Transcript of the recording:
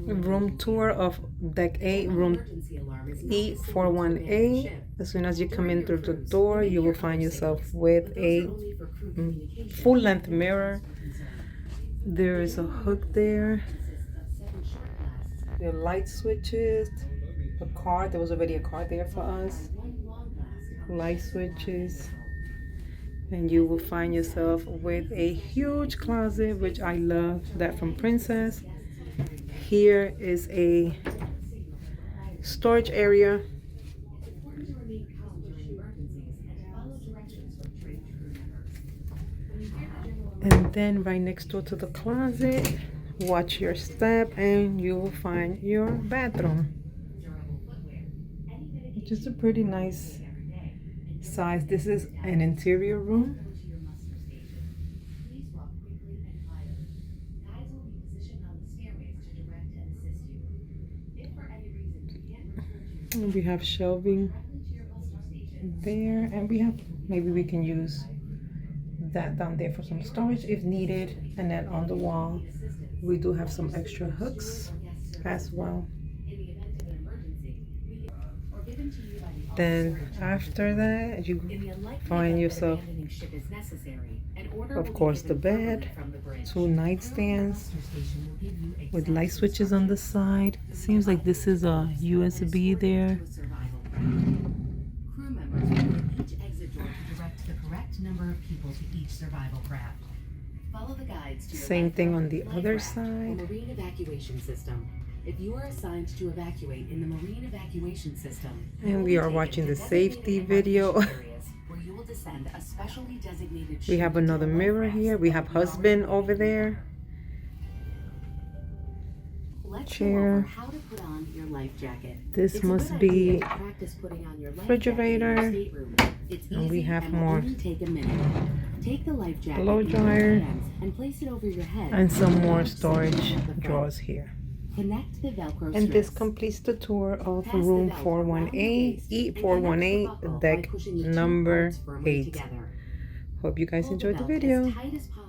room tour of deck 8, room E418. As soon as you come in through the door, you will find yourself with a full-length mirror. There is a hook there. There are light switches, a card. There was already a card there for us. Light switches. And you will find yourself with a huge closet, which I love that from Princess. Here is a storage area. And then right next door to the closet, watch your step and you will find your bathroom. Just a pretty nice size. This is an interior room. And we have shelving there, and we have, maybe we can use that down there for some storage if needed. And then on the wall we do have some extra hooks as well. Then after that, you find yourself, of course, the bed, 2 nightstands with light switches on the side. Seems like this is a USB there. Crew members will each exit door to direct the correct number of people to each survival craft. Follow the guides to your Same thing on the other side. marine evacuation system. If you are assigned to evacuate in the marine evacuation system, and we are watching the safety video. where you will descend a specially designated We have another mirror here. We have husband over there. Chair. How to put on your life jacket. This must be Practice putting on your life refrigerator. jacket in your stateroom. It's And we easy have and will more only take a minute. Take the life jacket blow in your dryer hands and place it over your head. and some more storage drawers here. Connect the Velcro And this strips. completes the tour of room 418, E418, deck number 8. Hope you guys enjoyed the video. Tight as possible.